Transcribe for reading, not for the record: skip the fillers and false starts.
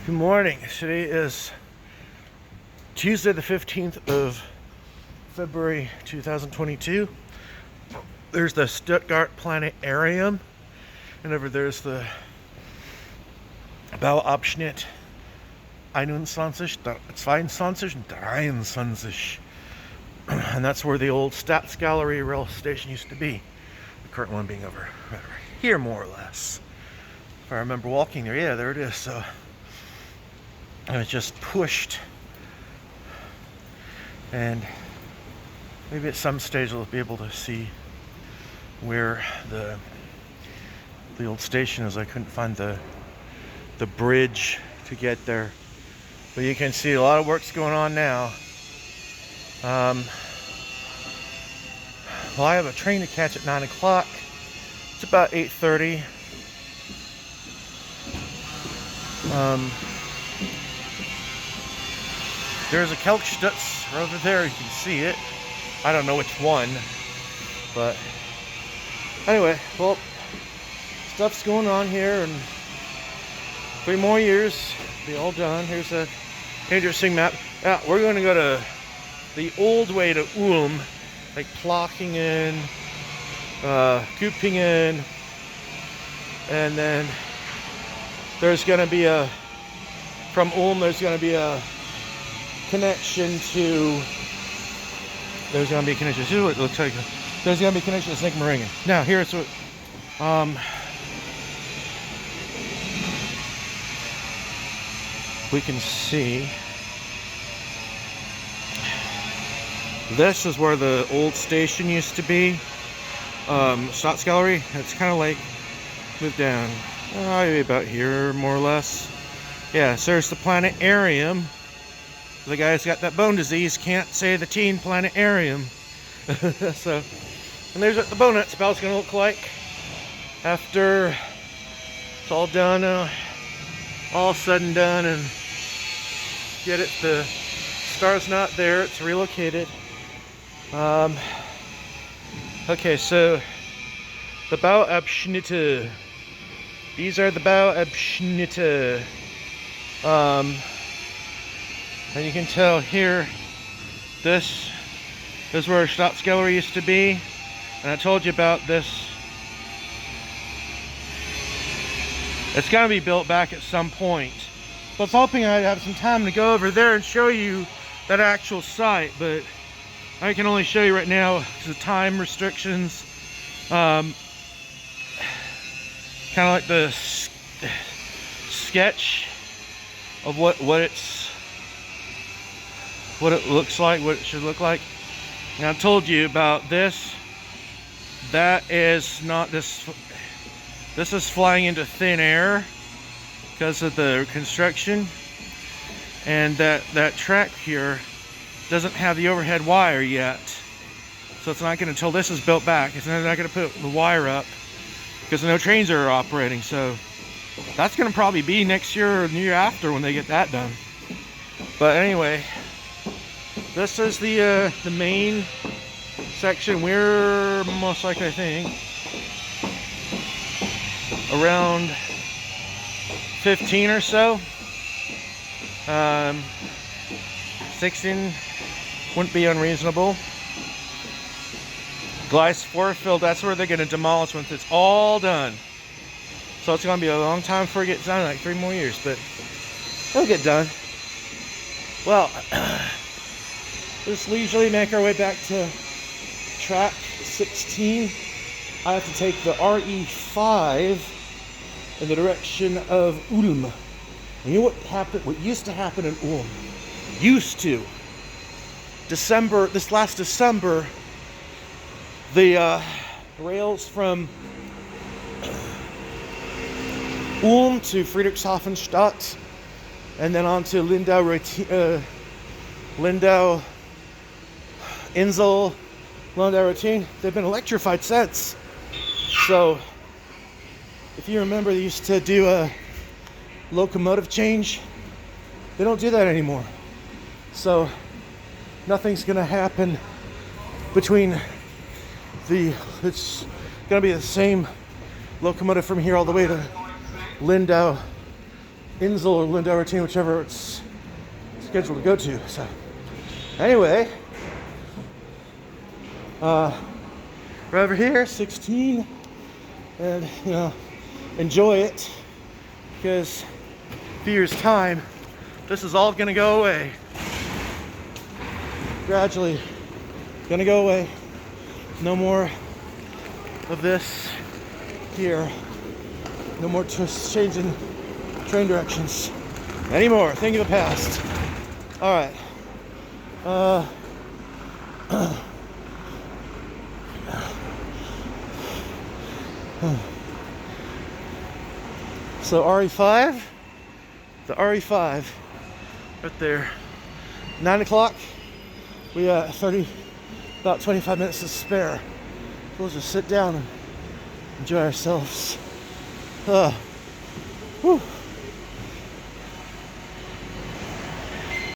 Good morning. Today is Tuesday the 15th of February 2022. There's the Stuttgart Planetarium, and over there's the Bauabschnitte 21, 22 and 23. And that's where the old Staatsgalerie rail station used to be. The current one being over here, more or less. If I remember walking there, yeah, there it is. So I was just pushed, and maybe at some stage we'll be able to see where the old station is. I couldn't find the bridge to get there, but you can see a lot of work's going on now. Well, I have a train to catch at 9 o'clock. It's about 8:30. There's a Kelchstütze over there, you can see it. I don't know which one, but anyway, well, stuff's going on here, and 3 more years, be all done. Here's a interesting map. Yeah, we're going to go to the old way to Ulm, like Plochingen, Kupingen, and then there's going to be from Ulm, there's going to be a connection to, there's going to be a connection, this is what it looks like, there's going to be a connection to Sigmaringen. Now, here's what, we can see, this is where the old station used to be, Staatsgalerie. It's kind of like, moved down, maybe about here, more or less. Yeah, so there's the planetarium. The guy who's got that bone disease can't say the teen planetarium. So, and there's what the Bonatzbau is going to look like after it's all done, all said and done, and get it. The star's not there; it's relocated. Okay, so the Bauabschnitte. These are the Bauabschnitte. And you can tell here, this is where Staatsgalerie used to be, and I told you about this. It's going to be built back at some point. So I was hoping I'd have some time to go over there and show you that actual site, but I can only show you right now because of time restrictions. Kind of like the sketch of what it looks like, what it should look like. And I told you about this. That is not this. This is flying into thin air because of the construction, and that track here doesn't have the overhead wire yet, so it's not going to, until this is built back, it's not going to put the wire up because no trains are operating. So that's going to probably be next year or the year after when they get that done. But anyway, this is the main section. We're most likely, I think, around 15 or so. 16 wouldn't be unreasonable. Gleis 4 field, that's where they're going to demolish once it's all done. So it's going to be a long time before it gets done, like 3 more years, but it'll get done. Well, let's leisurely make our way back to track 16. I have to take the RE5 in the direction of Ulm. And you know what happened? What used to happen in Ulm? This last December, the rails from Ulm to Friedrichshafen-Stadt and then on to Lindau, Insel, Lindau Routine, they've been electrified since. So if you remember, they used to do a locomotive change. They don't do that anymore. So nothing's gonna happen between it's gonna be the same locomotive from here all the way to Lindau Insel or Lindauer team, whichever it's scheduled to go to. So anyway, we're over here, 16, and you know, enjoy it, because a few years' time, this is all gonna go away. Gradually gonna go away. No more of this here. No more changing train directions anymore. Thing of the past. All right. So RE5, the RE5 right there. 9 o'clock. We got about 25 minutes to spare. We'll just sit down and enjoy ourselves. Whew.